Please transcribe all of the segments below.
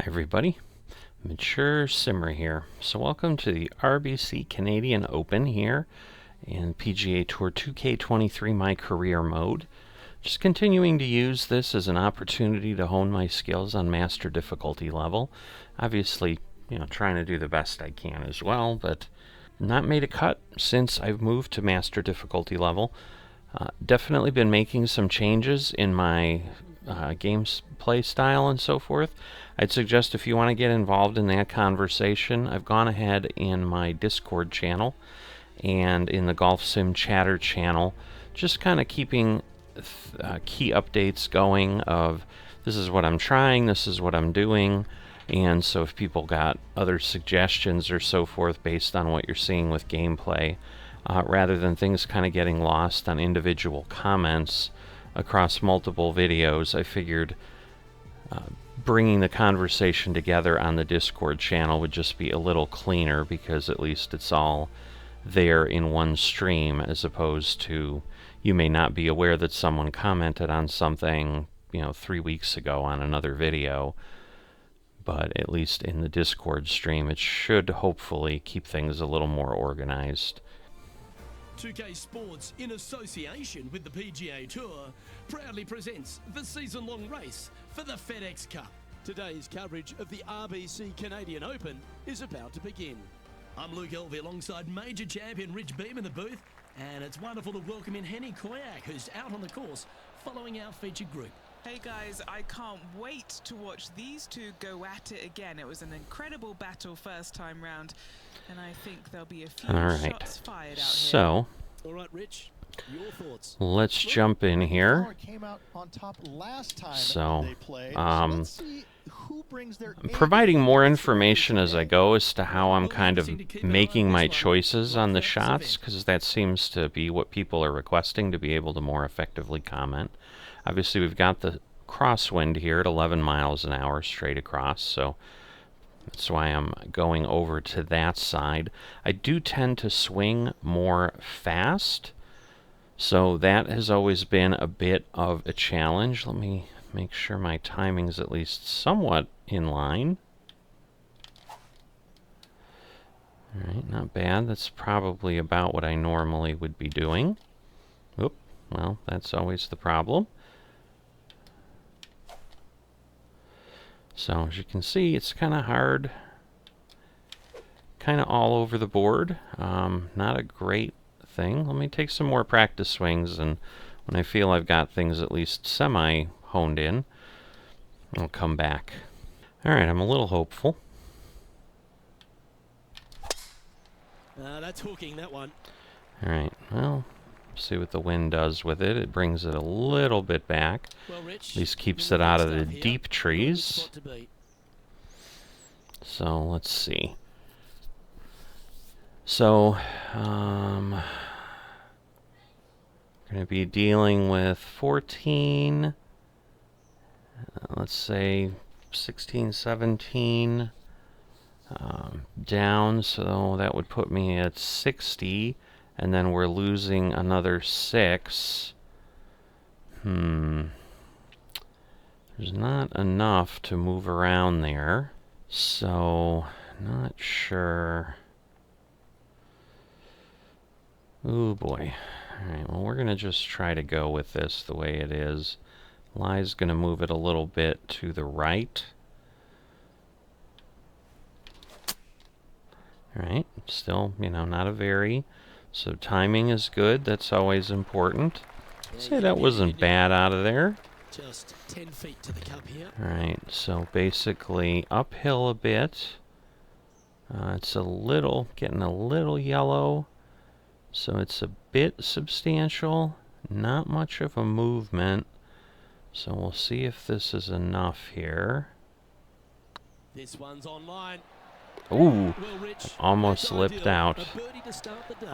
Hi everybody, Mature Simmer here. So welcome to the RBC Canadian Open here in PGA Tour 2K23 My Career Mode. Just continuing to use this as an opportunity to hone my skills on master difficulty level. Obviously, trying to do the best I can as well, but not made a cut since I've moved to master difficulty level. Definitely been making some changes in my games play style and so forth. I'd suggest if you want to get involved in that conversation, I've gone ahead in my Discord channel and in the Golf Sim Chatter channel, just kind of keeping key updates going of this is what I'm trying, this is what I'm doing, and so if people got other suggestions or so forth based on what you're seeing with gameplay, rather than things kind of getting lost on individual comments across multiple videos, I figured bringing the conversation together on the Discord channel would just be a little cleaner, because at least it's all there in one stream, as opposed to you may not be aware that someone commented on something 3 weeks ago on another video, but at least in the Discord stream it should hopefully keep things a little more organized. 2K Sports, in association with the PGA Tour, proudly presents the season-long race for the FedEx Cup. Today's coverage of the RBC Canadian Open is about to begin. I'm Luke Elvey alongside major champion Rich Beam in the booth, and it's wonderful to welcome in Henny Koyak, who's out on the course following our featured group. Hey guys, I can't wait to watch these two go at it again. It was an incredible battle first time round, and I think there'll be a few shots fired out here. So, all right, Rich, your thoughts. Let's jump in here. So, I'm providing more information as I go as to how I'm kind of making my choices on the shots, because that seems to be what people are requesting, to be able to more effectively comment. Obviously, we've got the crosswind here at 11 miles an hour straight across, so that's why I'm going over to that side. I do tend to swing more fast, so that has always been a bit of a challenge. Let me make sure my timing's at least somewhat in line. Alright, not bad. That's probably about what I normally would be doing. Oop, well, that's always the problem. So, as you can see, it's kind of hard, kind of all over the board. Not a great thing. Let me take some more practice swings, and when I feel I've got things at least semi-honed in, I'll come back. Alright, I'm a little hopeful. That's hooking, that one. Alright, well, see what the wind does with it. It brings it a little bit back. Well, Rich, at least keeps it out of the deep trees. So let's see. So going to be dealing with 14, let's say 16, 17 down, so that would put me at 60. And then we're losing another 6. There's not enough to move around there. So, not sure. Ooh, boy. Alright, well, we're going to just try to go with this the way it is. Lie's going to move it a little bit to the right. Alright, still, not a very... So timing is good. That's always important. I'd say that wasn't bad out of there. Just 10 feet to the cup here. Alright, so basically uphill a bit. It's getting a little yellow. So it's a bit substantial. Not much of a movement. So we'll see if this is enough here. This one's online. Ooh, almost slipped out.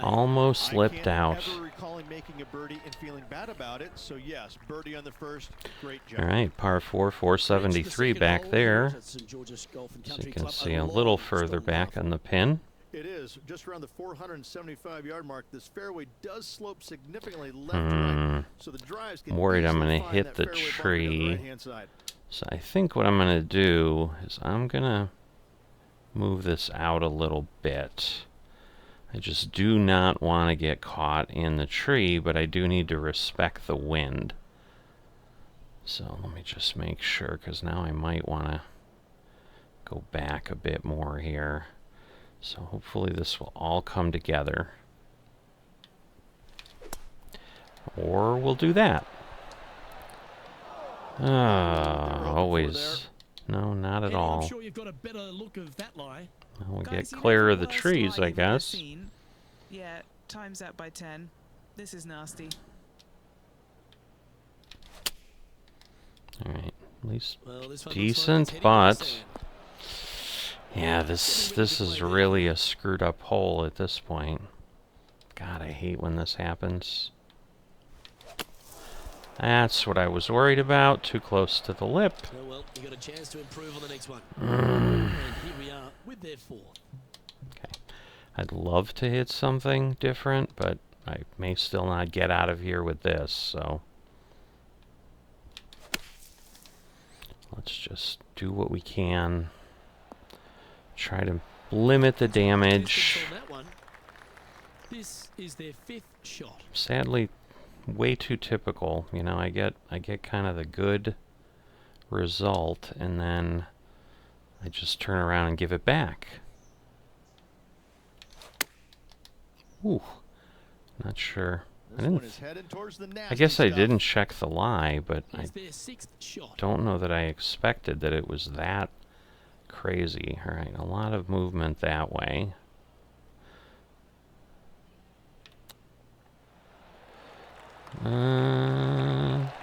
Almost slipped out. Alright, par 4, 473 back there. So you can see a little further back on the pin. It is just around the 475-yard mark. This fairway does slope significantly left to right, so the drives can worried I'm easily going to find hit that the fairway bump on the tree. right-hand side. So I think what I'm going to do is I'm going to move this out a little bit. I just do not want to get caught in the tree, but I do need to respect the wind. So let me just make sure, because now I might want to go back a bit more here. So hopefully this will all come together. Or we'll do that. Always. No, not at all. I'm sure you've got a better look of that lie. We'll Guys, get you clear know of the worst trees, lie I you've ever guess. seen? Yeah, time's up by 10. This is nasty. Alright, at least Well, this one looks like decent, it's heading for the but sand. yeah, this is really a screwed up hole at this point. God, I hate when this happens. That's what I was worried about. Too close to the lip. Oh well, you got a chance to improve on the next one. And here we are with their fourth. Okay. I'd love to hit something different, but I may still not get out of here with this, so let's just do what we can. Try to limit the damage. On that one. This is their fifth shot. Sadly, way too typical. You know, I get kind of the good result, and then I just turn around and give it back. Ooh, not sure. I guess I didn't check the lie, but I don't know that I expected that it was that crazy. All right, a lot of movement that way. All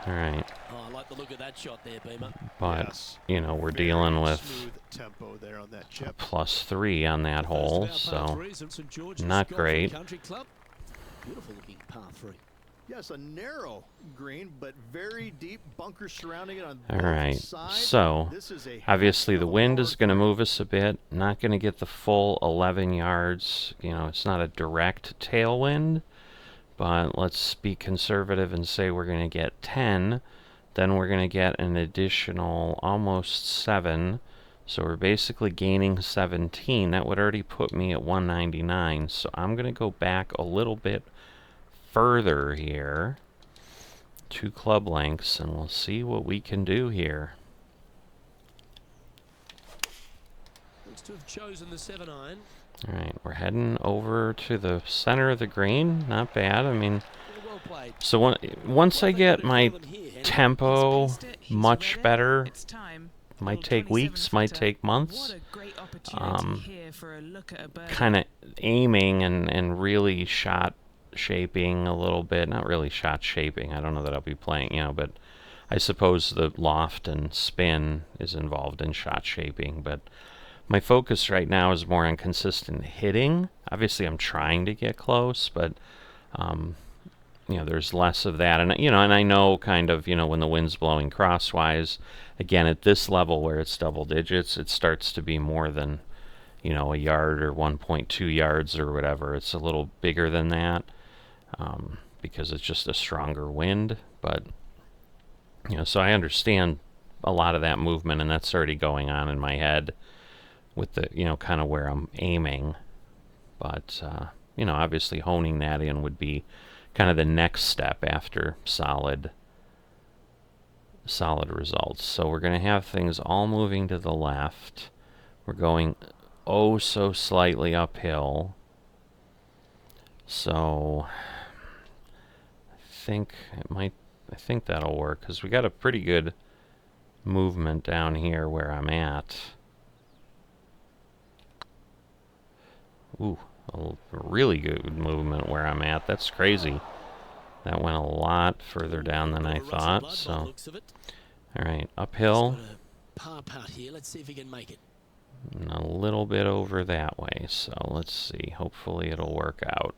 right. Oh, I like the look of that shot there, Beamer. But, Yes. you know, we're Very dealing with smooth tempo there on that a chip. +3 on that hole, so not great. Country Club. Beautiful looking par 3. Yes, a narrow green, but very deep bunker surrounding it on All both right, sides. so This is a obviously heck the of a wind par is going to 3. move us a bit. Not going to get the full 11 yards. You know, it's not a direct tailwind, but let's be conservative and say we're going to get 10. Then we're going to get an additional almost 7. So we're basically gaining 17. That would already put me at 199. So I'm going to go back a little bit further here. 2 club lengths, and we'll see what we can do here. Looks to have chosen the 7-iron. Alright, we're heading over to the center of the green. Not bad. I mean, Well played. so once I get my tempo much better, It's time. might take weeks, might take months, What a great opportunity here for a look at a bird. kind of aiming and really shot shaping a little bit. Not really shot shaping. I don't know that I'll be playing, you know, but I suppose the loft and spin is involved in shot shaping, but my focus right now is more on consistent hitting. Obviously, I'm trying to get close, but you know, there's less of that. And you know, and I know kind of, you know, when the wind's blowing crosswise, again at this level where it's double digits, it starts to be more than, you know, a yard or 1.2 yards or whatever. It's a little bigger than that because it's just a stronger wind. But you know, so I understand a lot of that movement, and that's already going on in my head with the, you know, kind of where I'm aiming. But you know, obviously honing that in would be kind of the next step after solid results. So we're going to have things all moving to the left. We're going oh so slightly uphill. So I think that'll work, because we got a pretty good movement down here where I'm at. Ooh, a really good movement where I'm at. That's crazy. That went a lot further down than I thought. So, all right, uphill. Par putt here. Let's see if he can make it. And a little bit over that way. So let's see. Hopefully it'll work out.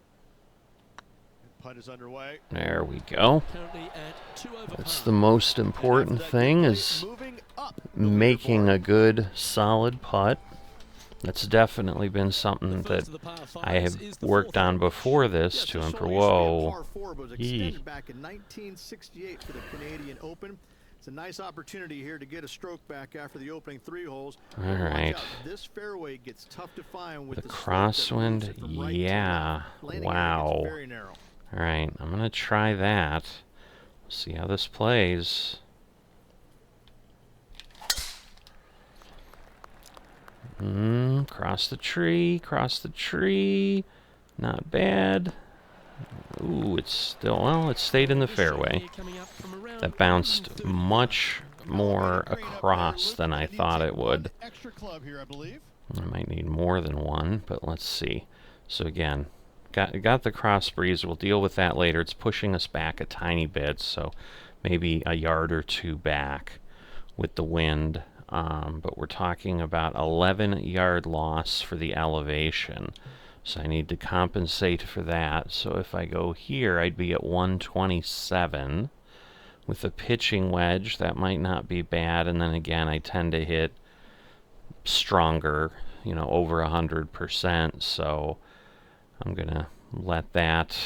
Putt is underway. There we go. Currently at 2 over That's par. the most important thing, is Moving up the making a leaderboard. good solid putt. That's definitely been something The that first of the par I fives have is the worked fourth on one. before this Yes, to the improve. show used to be a Whoa. par 4, but was Yee. extended back in 1968 for the Canadian Open. It's a nice opportunity here to get a stroke back after the opening 3 holes. All right. This fairway gets tough to find with the the crosswind, yeah, wow. Very narrow. All right, I'm gonna try that. See how this plays. Cross the tree. Not bad. Ooh, it's still, well, it stayed in the fairway. That bounced much more across than I thought it would. I might need more than one, but let's see. So again, got the cross breeze. We'll deal with that later. It's pushing us back a tiny bit, so maybe a yard or two back with the wind. But we're talking about 11-yard loss for the elevation. So I need to compensate for that. So if I go here, I'd be at 127. With a pitching wedge, that might not be bad. And then again, I tend to hit stronger, you know, over 100%. So I'm going to let that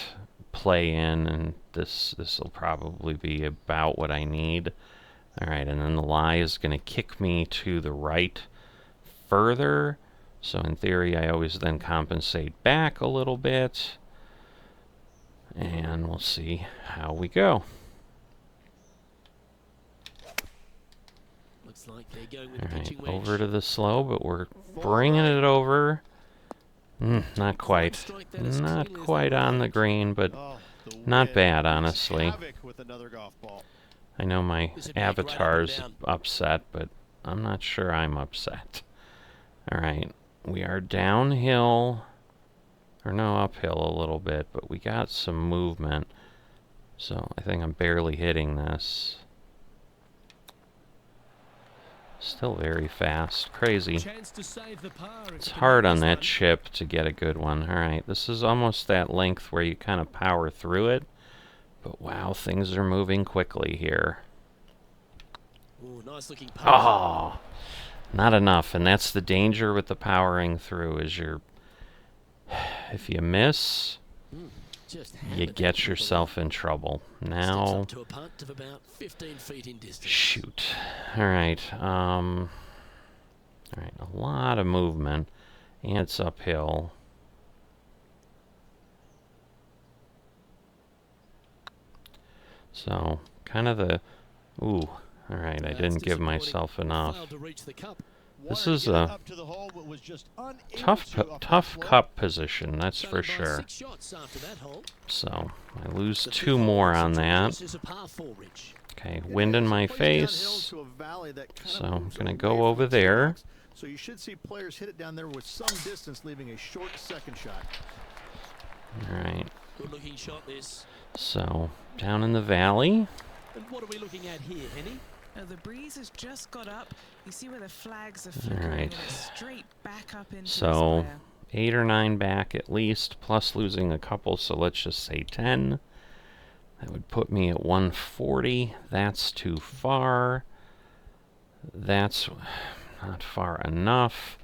play in, and this will probably be about what I need. All right, and then the lie is going to kick me to the right further. So in theory, I always then compensate back a little bit. And we'll see how we go. Looks like they're going with All right, pitching wedge. over to the slow, but we're bringing it over. Not quite. Not quite on the green, but not bad, honestly. I know my avatar's upset, but I'm not sure I'm upset. All right, we are downhill, or no, uphill a little bit, but we got some movement. So I think I'm barely hitting this. Still very fast. Crazy. It's hard on that chip to get a good one. Alright, this is almost that length where you kind of power through it. But wow, things are moving quickly here. Ooh, nice looking Oh, not enough. And that's the danger with the powering through, is if you miss, you get yourself in trouble. Now, shoot. Alright, alright, a lot of movement, and it's uphill. So, kind of the, ooh, alright, I didn't give myself enough. This is a tough cup position, that's for sure. So, I lose 2 more on that. Okay, wind in my face. So, I'm going to go over there. So you should see players hit it down there with some distance, leaving a short second shot. Alright. Good looking shot this. So, down in the valley. And what are we looking at here, Henny? The breeze has just got up. You see where the flags are flickering, Alright. and it's straight back up into So, the square. 8 or 9 back at least, plus losing a couple, so let's just say 10. That would put me at 140. That's too far. That's not far enough.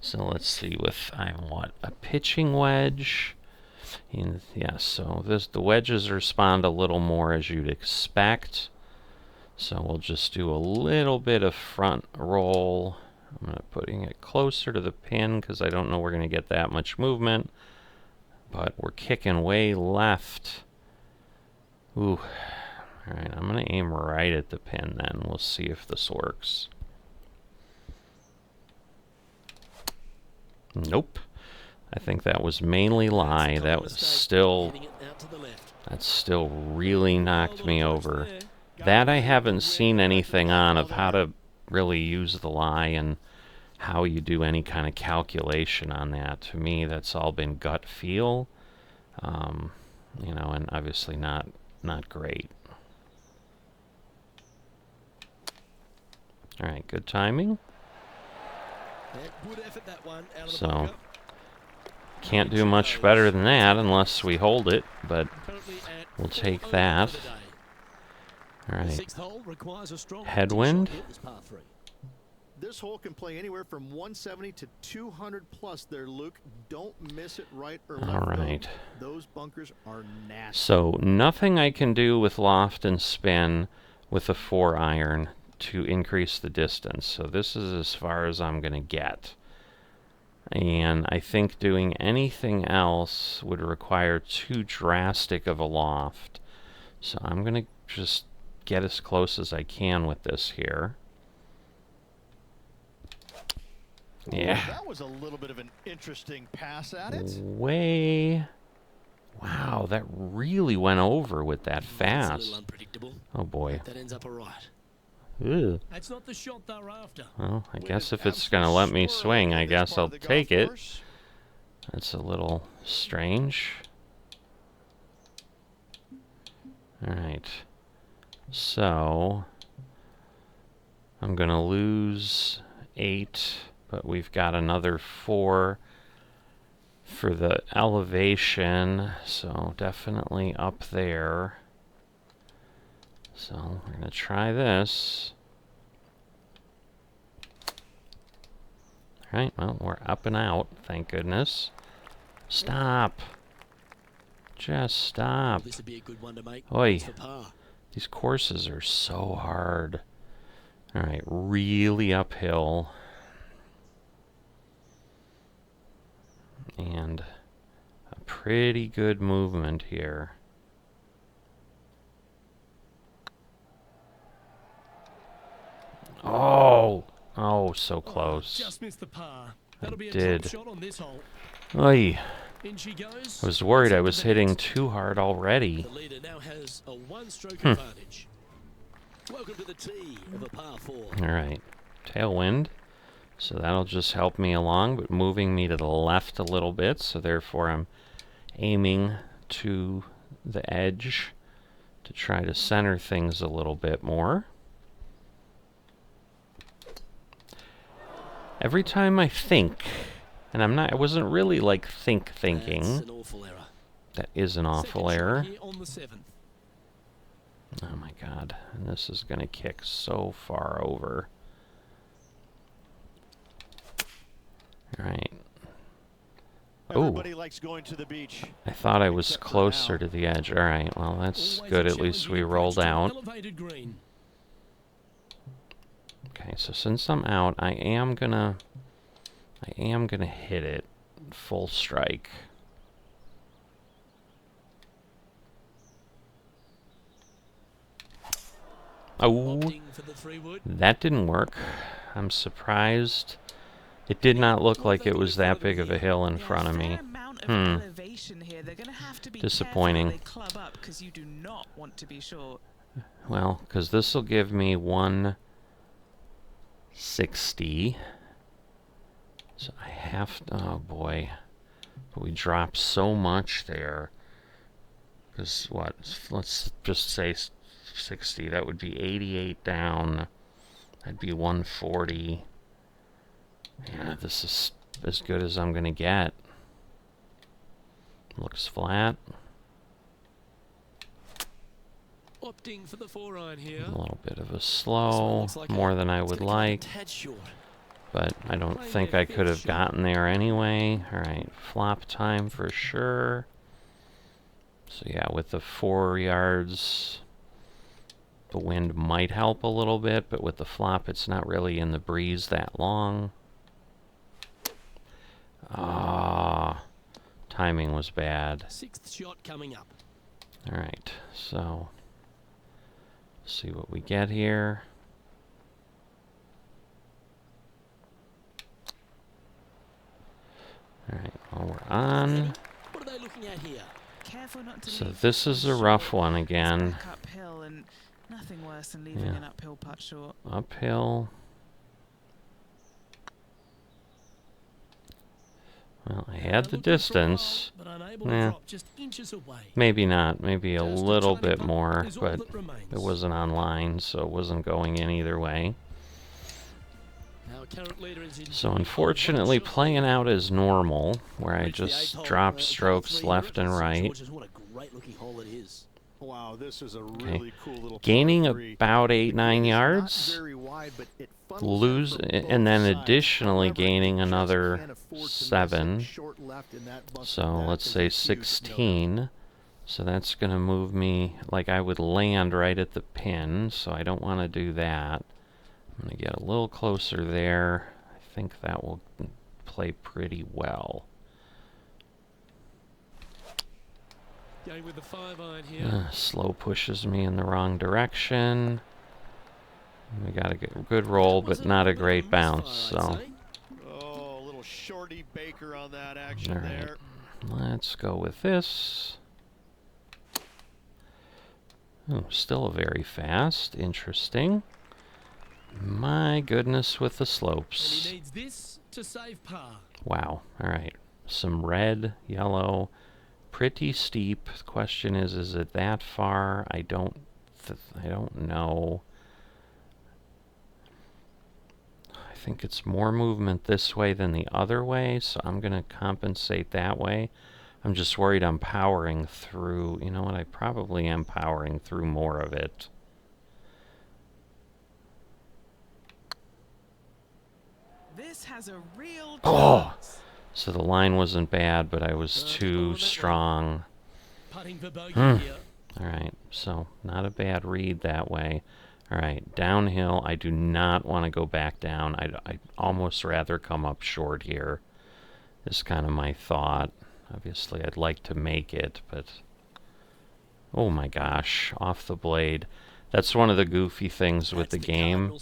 So let's see, with, a pitching wedge. And yeah, so the wedges respond a little more as you'd expect. So we'll just do a little bit of front roll. I'm putting it closer to the pin because I don't know we're going to get that much movement. But we're kicking way left. Ooh. Alright, I'm going to aim right at the pin then. We'll see if this works. Nope. I think that was mainly lie. That still really knocked me over. That I haven't seen anything on of how to really use the lie and how you do any kind of calculation on that. To me, that's all been gut feel, you know, and obviously not great. All right, good timing. So, can't do much better than that unless we hold it, but we'll take that. All right, headwind. This hole can play anywhere from 170 to 200 plus there, Luke. Don't miss it right or left. All right. Those bunkers are nasty. So nothing I can do with loft and spin, with a 4-iron to increase the distance. So this is as far as I'm going to get. And I think doing anything else would require too drastic of a loft. So I'm going to just get as close as I can with this here. Yeah. That was a little bit of an interesting pass at it. Wow, that really went over with that That's a fast. little unpredictable. Oh boy. That ends up all right. Ugh. That's not the shot they're after. Well, I guess if it's going to let me swing, I guess I'll take it. That's a little strange. Alright. So, I'm going to lose 8, but we've got another 4 for the elevation, so definitely up there. So, we're going to try this. Alright, well, we're up and out, thank goodness. Stop! Just stop. This would be a good one to make. Oi. For par. These courses are so hard. Alright, really uphill. And a pretty good movement here. Oh! Oh, so close. Just missed the par. That'll be a did. drop shot on this hole. Oy. In she goes. I was worried I It's was up to hitting net. too hard already. The leader now has a one-stroke advantage. Welcome to the tee of a par 4. Alright. Tailwind. So that'll just help me along, but moving me to the left a little bit, so therefore I'm aiming to the edge to try to center things a little bit more. Every time I think, and I wasn't really like That's thinking. an awful error. That is an awful Second shot error. here on the 7th. Oh my god, and this is going to kick so far over. Alright. Oh, Everybody likes going to the beach. I thought I was Except for closer now. to the edge. Alright, well that's Always good, a at least challenging we approach rolled to an out. elevated green. Okay, so since I'm out, I am gonna hit it full strike. Oh, Opting for the 3-wood. that didn't work. I'm surprised. It did not look like it was that big of a hill in front of me. Fair amount of elevation here. They're going to have to be Disappointing. careful they club up because you do not want to be short. Well, because this will give me 160. So I have to, oh boy. But we dropped so much there. Because what? Let's just say 60. That would be 88 down. That'd be 140. Yeah, this is as good as I'm going to get. Looks flat. Opting for the 4-iron here. A little bit of a This one slow, looks like more than I it's would gonna come up a like. tad short. But I don't Playing think their I could have fifth shot. gotten there anyway. Alright, flop time for sure. So yeah, with the 4 yards, the wind might help a little bit, but with the flop, it's not really in the breeze that long. Ah, timing was bad. 6th shot coming up. Alright, so see what we get here. Alright, well we're on. What are they looking at here? Careful not to So leave this is a rough one it's again. back uphill, and nothing worse than leaving Yeah. an uphill putt short. Uphill. Well, I had the Looking for a distance. while, but unable to Yeah. drop just inches away. Maybe not. Maybe a Just little tiny bit putt more, is all but that remains. it wasn't online, so it wasn't going in either way. Our current leader is in So on one unfortunately, shot. playing out as normal, where I Reached the just eighth hole, drop par strokes 3 left and here at St. right, George's. What a great looking hole it is. Wow, this is a really cool little gaining par 3. about 8-9 It's not yards, very wide, but it funnels in lose, from and then both sides. additionally However, gaining you just another can't afford to miss it 7. short left in that bust So like that let's is say a huge no-no. 16. So that's going to move me, like I would land right at the pin, so I don't want to do that. I'm going to get a little closer there. I think that will play pretty well. Going with the 5-iron here. Slow pushes me in the wrong direction. We got a good roll, but not a great bounce, so... Oh, a little shorty Baker on that action All right. there. Let's go with this. Oh, still very fast. Interesting. My goodness with the slopes. And he needs this to save par. Wow. All right. Some red, yellow, pretty steep. The question is it that far? I don't know. I think it's more movement this way than the other way, so I'm going to compensate that way. I'm just worried I'm powering through. You know what? I probably am powering through more of it. This has a real Oh! chance. So the line wasn't bad, but I was too strong. Putting for bogey here. Alright, so not a bad read that way. Alright, downhill. I do not want to go back down. I'd almost rather come up short here, is kind of my thought. Obviously, I'd like to make it, but... Oh my gosh, off the blade. That's one of the goofy things with the game.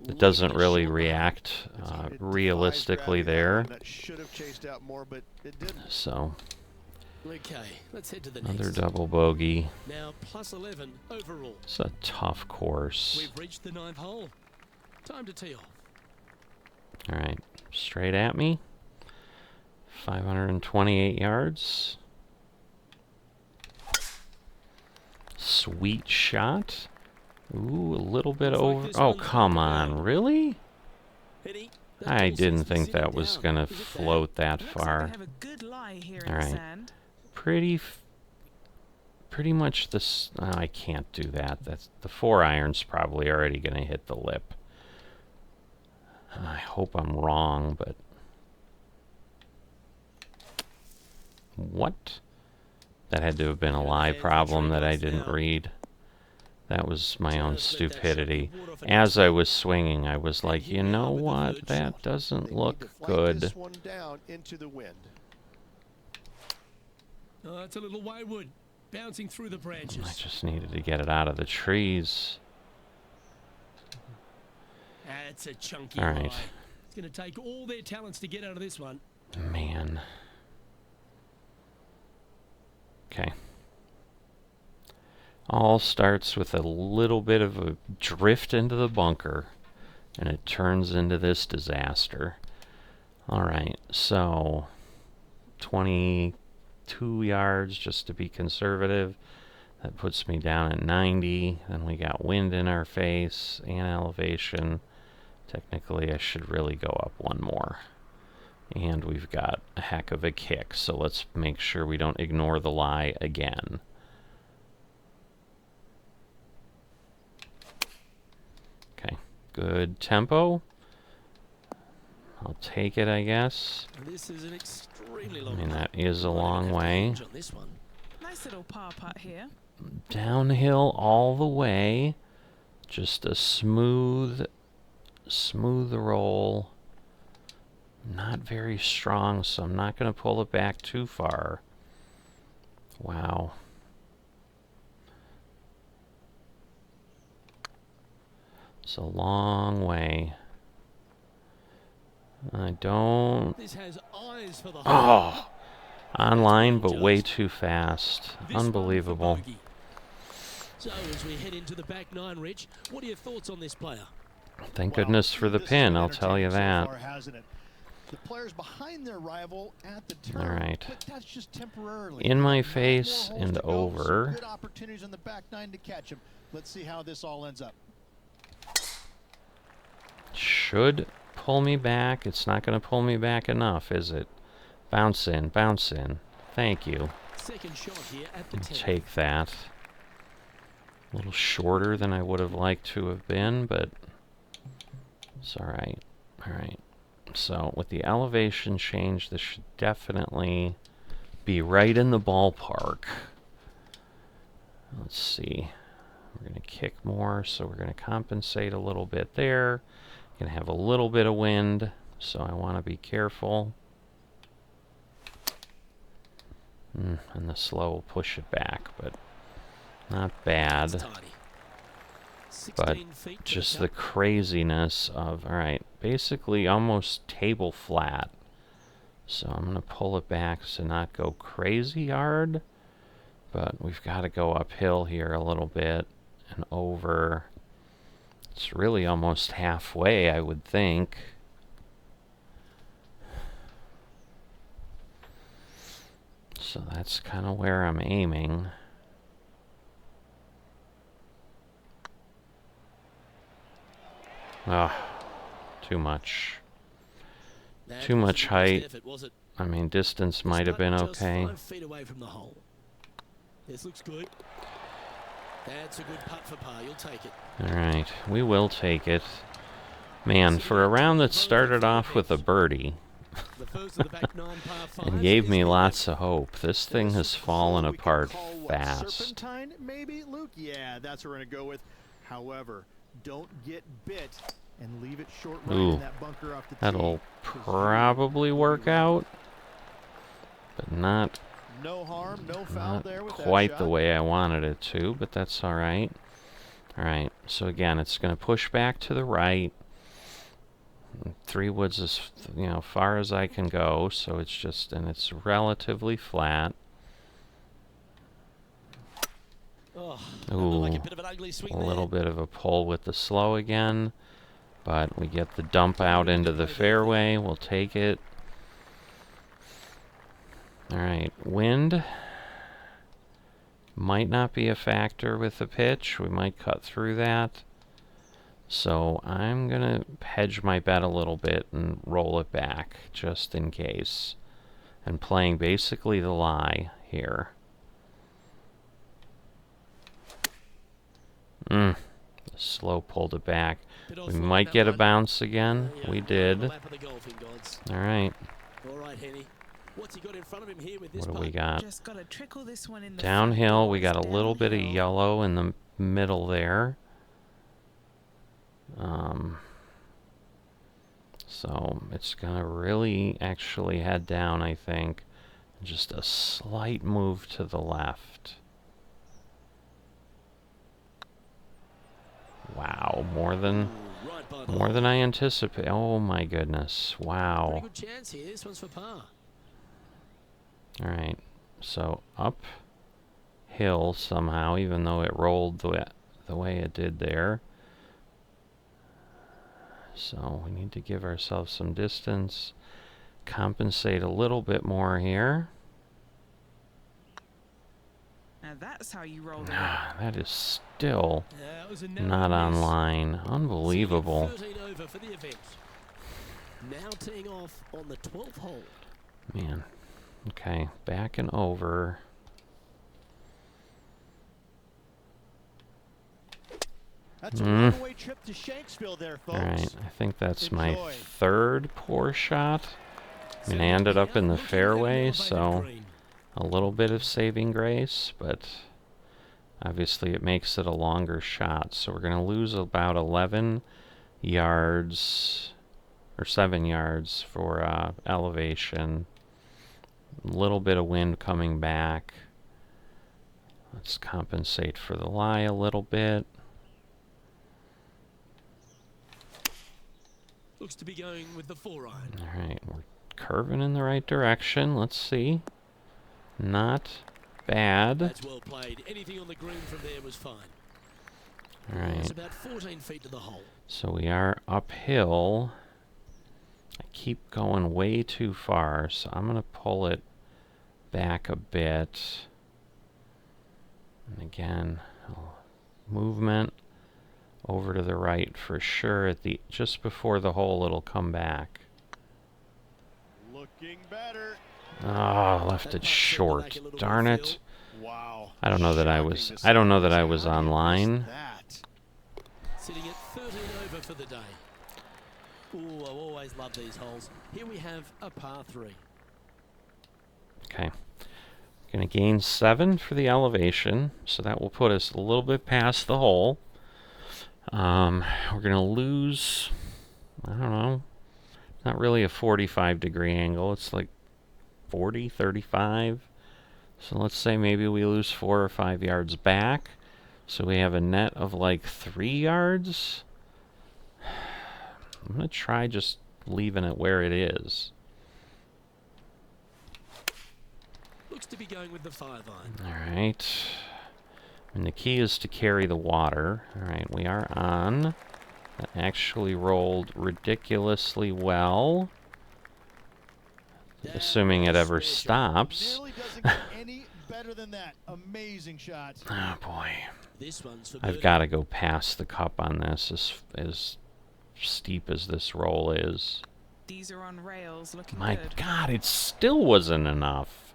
It doesn't really react realistically there. That should have chased out more, but it didn't. So, Okay, let's head to the another next. double bogey. Now plus 11 overall. It's a tough course. We've reached the 9th hole. Time to tee off. Alright, straight at me. 528 yards. Sweet shot. Ooh, a little bit Looks like over. this Oh, one's come gonna on. go. Really? Penny, that I ball didn't seems to think sit that was down. going to Is it there? float that Looks like far. they have a good lie here in All the right. sand. Pretty much this. Oh, I can't do that. That's the 4-iron's probably already going to hit the lip. I hope I'm wrong, but what? That had to have been a lie problem that I didn't read. That was my own stupidity. As I was swinging, I was like, you know what? That doesn't look good. This one down into the wind. Oh, it's a little wayward. Bouncing through the branches. I just needed to get it out of the trees. That's a chunky All right. lie. It's going to take all their talents to get out of this one. Man. Okay. All starts with a little bit of a drift into the bunker, and it turns into this disaster. Alright, so 22 yards just to be conservative. That puts me down at 90. Then we got wind in our face and elevation. Technically, I should really go up one more. And we've got a heck of a kick, so let's make sure we don't ignore the lie again. Okay, good tempo. I'll take it, I guess. This is an extremely I long mean, putt. that is a Might long have to way. hinge on this one. Nice little par putt here. Downhill all the way. Just a smooth roll. Not very strong, so I'm not going to pull it back too far. Wow. It's a long way. I don't... This has eyes for the hole. Oh! Online, but way too fast. This one for Unbelievable. bogey. So as we head into the back 9, Rich, what are your thoughts on this player? Thank Well, goodness for the this has pin, been I'll tell you entertaining that. so far, hasn't it? The players behind their rival at the turn, All right. but that's just temporarily. In my 9 more face holes and to go, some over. Good opportunities on the back 9 to catch him. Let's see how this all ends up. Should pull me back. It's not going to pull me back enough, is it? Bounce in, bounce in. Thank you. Second shot here at the I'll 10. take that. A little shorter than I would have liked to have been, but it's alright. Alright. So, with the elevation change, this should definitely be right in the ballpark. Let's see. We're going to kick more, so we're going to compensate a little bit there. Going to have a little bit of wind, so I want to be careful. And the slow will push it back, but not bad. But just the craziness of, alright, basically almost table flat. So I'm going to pull it back to not go crazy hard. But we've got to go uphill here a little bit and over. It's really almost halfway, I would think. So that's kind of where I'm aiming. Ah, too much. Too much height. I mean, distance might have been okay. 5 feet away from the hole. This looks good. That's a good putt for par. You'll take it. Alright, we will take it. Man, for a round that started off with a birdie and gave me lots of hope, this thing has fallen apart fast. Serpentine, maybe, Luke? Yeah, that's what we're going to go with. However, don't get bit and leave it short right in that bunker off the tee. That'll probably work out, but not no harm, no foul there with quite that the shot. way I wanted it to, but that's all right. All right, so again, it's going to push back to the right. 3 woods is, far as I can go, so it's just, and it's relatively flat. Ooh, a little bit of a pull with the slow again, but we get the dump out into the fairway. We'll take it. All right, wind might not be a factor with the pitch. We might cut through that. So I'm going to hedge my bet a little bit and roll it back just in case. And playing basically the lie here. The slow pulled it back. We might get a bounce again. We did. All right. What's he got in front of him here with this What do we got? Just got to trickle this one in the Downhill, we got a little bit of downhill. yellow in the middle there. So it's going to really actually head down, I think. Just a slight move to the left. Wow, more than I anticipate. Oh my goodness. Wow. Pretty good chance here. This one's for par. All right. So uphill somehow, even though it rolled the way it did there. So we need to give ourselves some distance, compensate a little bit more here. Now that's how you roll it. That is still not online. Unbelievable. 13 over for the event. Now teeing off on the 12th hole. Man. Okay, back and over. That's a runaway trip to Shanksville there, folks. Alright, I think that's my 3rd poor shot. I mean, I ended up in the fairway, so a little bit of saving grace, but obviously it makes it a longer shot. So we're going to lose about 11 yards, or 7 yards for elevation. A little bit of wind coming back. Let's compensate for the lie a little bit. Looks to be going with the 4-iron. Alright, we're curving in the right direction. Let's see. Not bad. That's well played. Anything on the green from there was fine. Alright. It's about 14 feet to the hole. So we are uphill. I keep going way too far, so I'm going to pull it back a bit. And again, movement over to the right for sure. At the just before the hole, it'll come back. Looking better. Oh, left it short. Darn it. Wow. I don't know that I was online. Sitting at 13 over for the day. Ooh, I always love these holes. Here we have a par 3. Okay. Going to gain 7 for the elevation, so that will put us a little bit past the hole. We're going to lose, I don't know, not really a 45-degree angle. It's like 40, 35. So let's say maybe we lose 4 or 5 yards back. So we have a net of like 3 yards. I'm going to try just leaving it where it is. Looks to be going with the 5-iron. All right. And the key is to carry the water. All right, we are on. That actually rolled ridiculously well. Assuming it ever stops. Nearly doesn't get any better than that. Amazing shot. Oh boy. This one's for I've got to go past the cup on this, as steep as this roll is. These are on rails, looking My good. God, it still wasn't enough.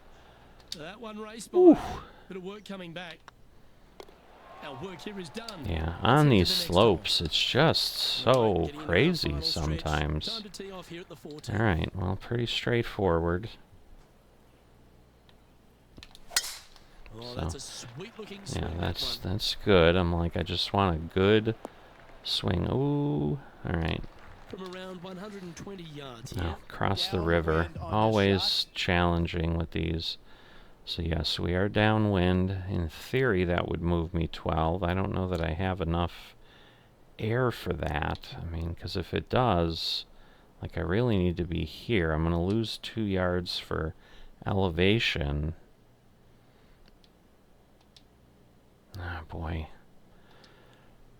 that one race Oof. by. Bit of work coming back. Our work here is done. Yeah, Let's on head to these the next slopes, it's just so hole. Right, getting into our crazy final stretch. sometimes. Time to tee off here at the 14. Alright, well, pretty straightforward. Oh, So, that's a sweet-looking yeah, swing, that one. that's good. I'm like, I just want a good swing. Ooh, alright. From around 120 yards here. Now, cross the Downwind river. on this Always shot. challenging with these. So yes, we are downwind. In theory, that would move me 12. I don't know that I have enough air for that. I mean, because if it does, like I really need to be here. I'm going to lose 2 yards for elevation. Oh boy.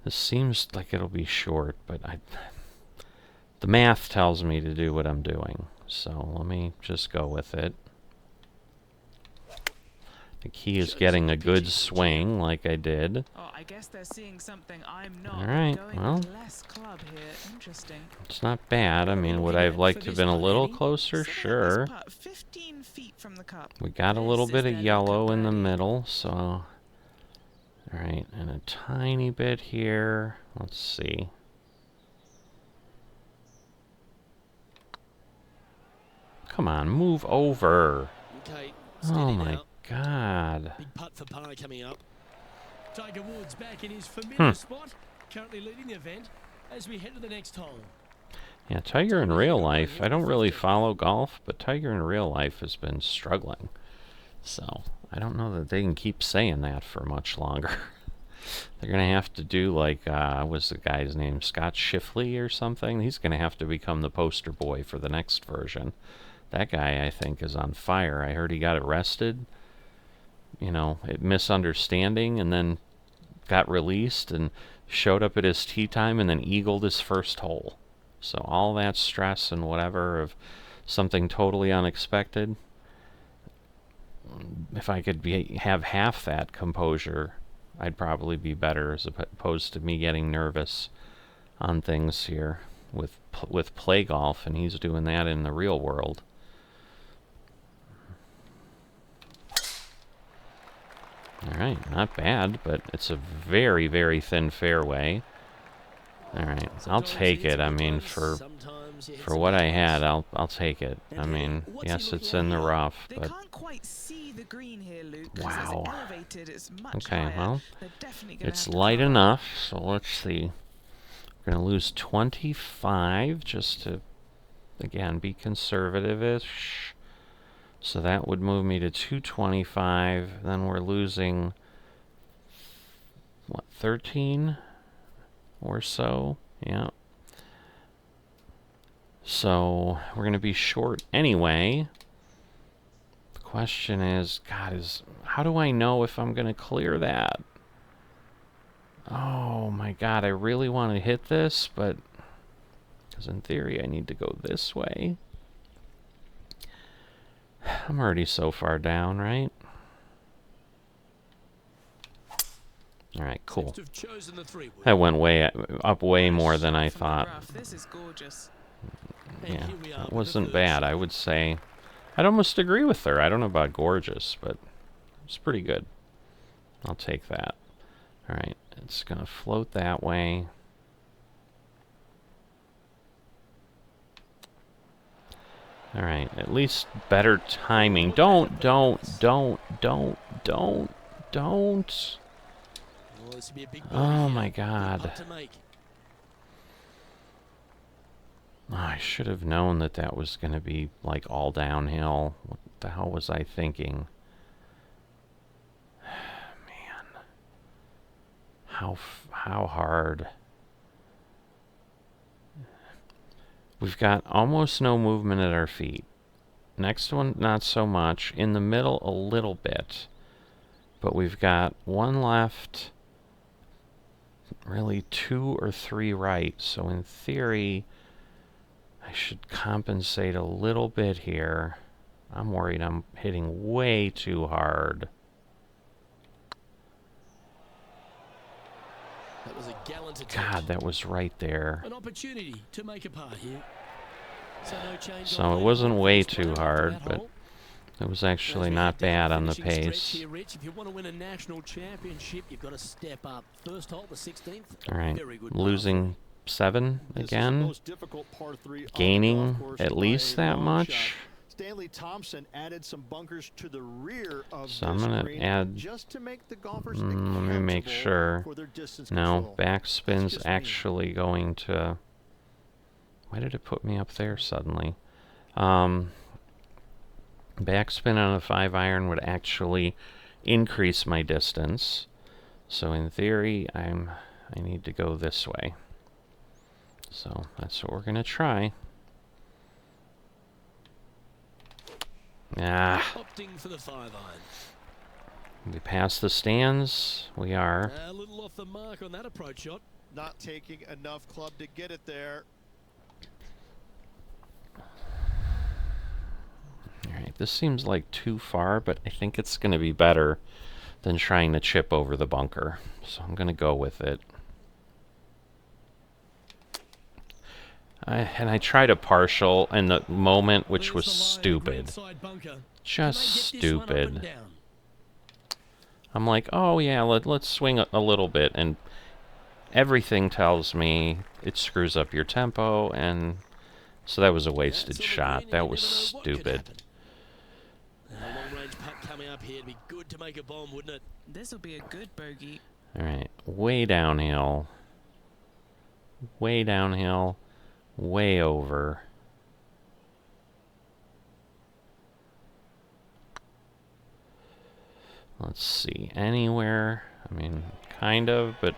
This seems like it'll be short, but the math tells me to do what I'm doing. So let me just go with it. The key is getting a good swing like I did. Oh, I guess they're seeing something I'm not. All right, Going well. with less club here. Interesting. It's not bad. I mean, would I have liked to have been a little closer? Sure. 15 feet from the cup. We got a little bit of yellow in the middle, so... Alright, and a tiny bit here. Let's see. Come on, move over. Okay, Oh steady my now. God. Big putt for par coming up. Tiger Woods back in his familiar spot, currently leading the event as we head to the next hole. Yeah, Tiger in real life, I don't really follow golf, but Tiger in real life has been struggling. So, I don't know that they can keep saying that for much longer. They're going to have to do like, what's the guy's name, Scott Shifley or something? He's going to have to become the poster boy for the next version. That guy, I think, is on fire. I heard he got arrested, you know, misunderstanding, and then got released and showed up at his tee time and then eagled his first hole. So all that stress and whatever of something totally unexpected, if I could have half that composure, I'd probably be better, as opposed to me getting nervous on things here with play golf, and he's doing that in the real world. Alright, not bad, but it's a very, very thin fairway. Alright, I'll take it. I mean, for what I had, I'll take it. I mean, yes, it's in the rough, They but can't quite see the green here, Luke. 'Cause wow. It's elevated, it's much okay, higher. well, They're definitely gonna it's have to light cover. enough, so let's see. We're going to lose 25 just to, again, be conservative-ish. So that would move me to 225. Then we're losing, what, 13 or so? Yeah. So we're going to be short anyway. The question is, God, how do I know if I'm going to clear that? Oh my God, I really want to hit this, but because in theory I need to go this way. I'm already so far down, right? Alright, cool. Seems to have chosen the 3-wood. That went up way more than I From the thought. rough. This is gorgeous. And Yeah, here we are that with the wasn't third bad. shot. I would say I'd almost agree with her. I don't know about gorgeous, but it's pretty good. I'll take that. Alright, it's going to float that way. Alright, at least better timing. Don't. Oh, this would be a big Oh birdie my here. Big God. putt to make. Oh, I should have known that that was going to be like all downhill. What the hell was I thinking? Man. How hard. We've got almost no movement at our feet. Next one, not so much. In the middle, a little bit. But we've got one left, really 2 or 3 right. So in theory, I should compensate a little bit here. I'm worried I'm hitting way too hard. That was a gallant attempt. God, that was right there. An opportunity to make a par here. So no change. So it wasn't way too hard, but it was actually not bad on the pace. Here, Rich. If you want to win a national championship, you've got to step up. First hole, the 16th. All right, Very good losing 7 again, gaining at least that much. Stanley Thompson added some bunkers to the rear of So I'm gonna add. just to make the golfers Let me make sure. for their distance No, control. backspin's Just me. actually going to. Why did it put me up there suddenly? Backspin on a 5-iron would actually increase my distance. So in theory, I need to go this way. So that's what we're gonna try. Ah, Opting for the 5-iron. we passed the stands. We are. A little off the mark on that approach shot. Not taking enough club to get it there. Alright, this seems like too far, but I think it's going to be better than trying to chip over the bunker. So I'm going to go with it. And I tried a partial in the moment, which was stupid. Just stupid. I'm like, oh yeah, let's swing a little bit, and everything tells me it screws up your tempo, and so that was a wasted shot. That was stupid. A long-range putt coming up here. It'd be good to make a bomb, wouldn't it? This will be a good bogey. Alright, way downhill. Way downhill. Way over. Let's see. Anywhere? I mean, kind of, but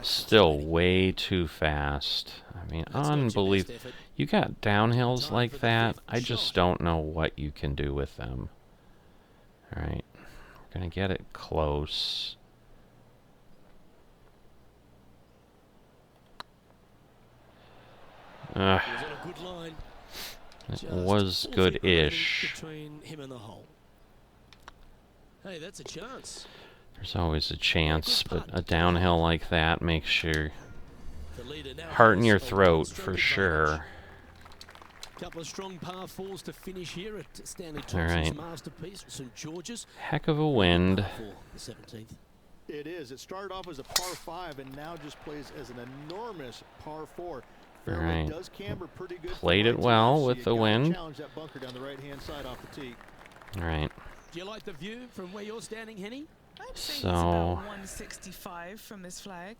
still way too fast. I mean, unbelievable. You got downhills like that, I just don't know what you can do with them. Alright, we're going to get it close. It was good-ish. Between him and the hole. Hey, that's a chance. There's always a chance, but a downhill like that makes your heart in your throat for sure. Couple of strong par 4s to finish here at Stanley Thompson's masterpiece, St. George's. Heck of a wind. The 17th. It is. It started off as a par 5 and now just plays as an enormous par 4. Alright. Does camber pretty good. Played it well with the wind. Challenge that bunker down the right-hand side off the tee. Alright. Do you like the view from where you're standing, Henny? I'd say it's about 165 from this flag.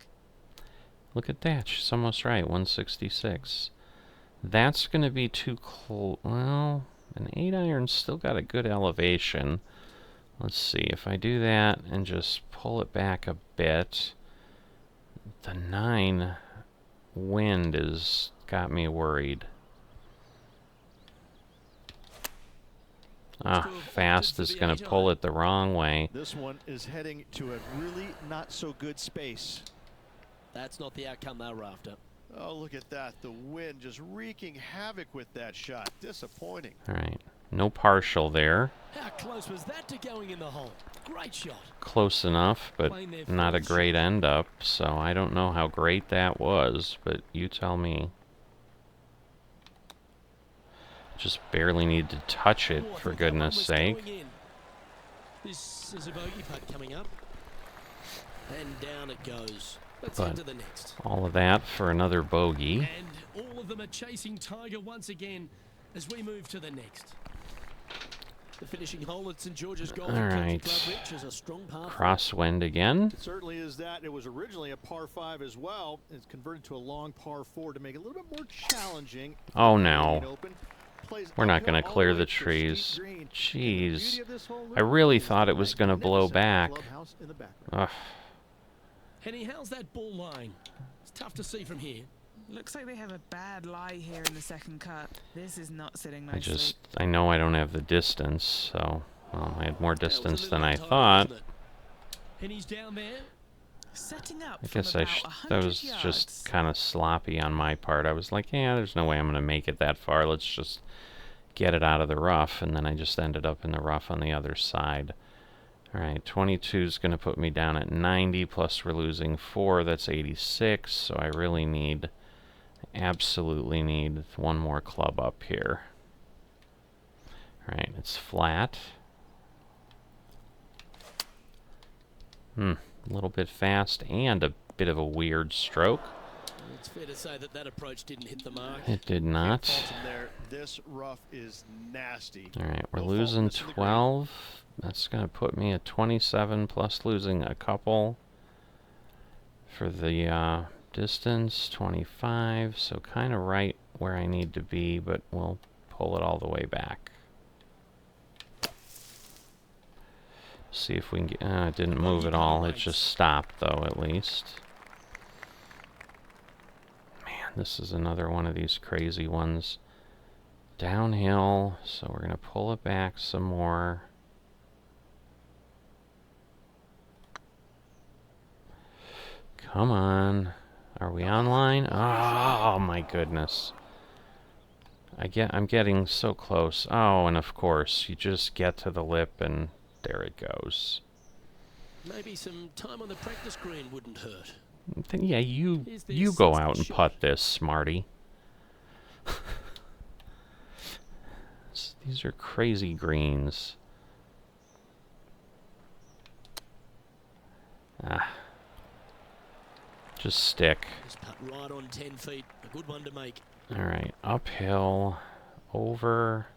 Look at that. She's almost right. 166. That's going to be too close. Well, an 8-iron's still got a good elevation. Let's see. If I do that and just pull it back a bit, the 9 wind has got me worried. Fast is going to pull it the wrong way. This one is heading to a really not so good space. That's not the outcome they were after. Oh, look at that. The wind just wreaking havoc with that shot. Disappointing. All right. No partial there. How close was that to going in the hole? Great shot. Close enough, but not a great end up. So I don't know how great that was, but you tell me. Just barely need to touch it, for goodness sake. This is a bogey putt coming up. And down it goes. Let's But head to the next. all of that for another bogey. And all of them are chasing Tiger once again. as we move to the next. The finishing hole at St George's Golf All Country right. Club Rich is a strong par. Crosswind again. It certainly is that. It was originally a par 5 as well. It's converted to a long par 4 to make it a little bit more challenging. Oh no. We're not going to clear the trees. Jeez. I really thought it was going to blow back. Ugh. Henny, how's that ball lying? It's tough to see from here. Looks like they have a bad lie here in the second cut. This is not sitting nicely. I know I don't have the distance, so well, I had more distance than I thought. Henny's down there. Setting up I guess that was just kind of sloppy on my part. I was like, yeah, there's no way I'm going to make it that far. Let's just get it out of the rough, and then I just ended up in the rough on the other side. All right, 22 is going to put me down at 90, plus we're losing 4. That's 86, so I really need, absolutely need one more club up here. All right, it's flat. A little bit fast and a bit of a weird stroke. It's fair to say that that approach didn't hit the mark. It did not. This rough is nasty. All right, we're losing 12. That's going to put me at 27, plus losing a couple for the distance, 25. So kind of right where I need to be, but we'll pull it all the way back. See if we can get... it didn't move at all. It just stopped, though, at least. Man, this is another one of these crazy ones. Downhill, so we're going to pull it back some more. Come on. Are we online? Oh, my goodness. I'm getting so close. Oh, and of course, you just get to the lip and there it goes. Maybe some time on the practice green wouldn't hurt. Yeah, you go out and putt this, smarty. These are crazy greens. Just stick. Just putt right on 10 feet. A good one to make. All right, uphill, over.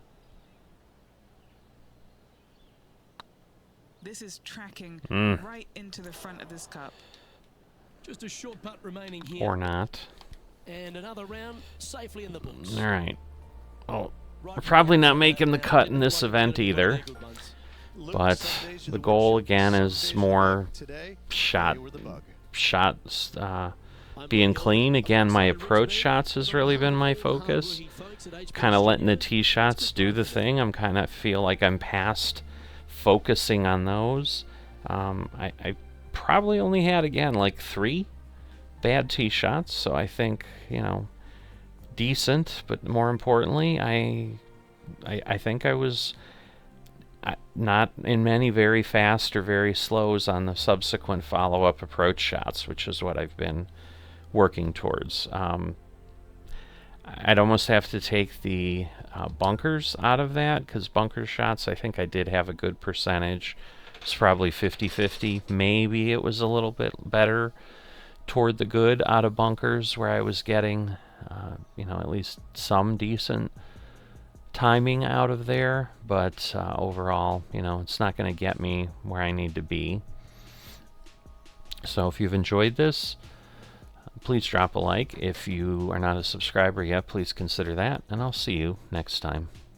This is tracking right into the front of this cup. Just a short putt remaining here. Or not. And another round safely in the books. All right. Oh, we're probably not making the cut in this event either. But the goal again is more shots being clean. Again, my approach shots has really been my focus. Kind of letting the tee shots do the thing. I'm kind of feel like I'm past focusing on those. I probably only had, again, like 3 bad tee shots, so I think, you know, decent, but more importantly, I think I was not in many very fast or very slows on the subsequent follow-up approach shots, which is what I've been working towards. I'd almost have to take the bunkers out of that, because bunker shots, I think I did have a good percentage. It's probably 50-50. Maybe it was a little bit better toward the good out of bunkers, where I was getting, you know, at least some decent timing out of there. But overall, you know, it's not going to get me where I need to be. So if you've enjoyed this, please drop a like. If you are not a subscriber yet, please consider that, and I'll see you next time.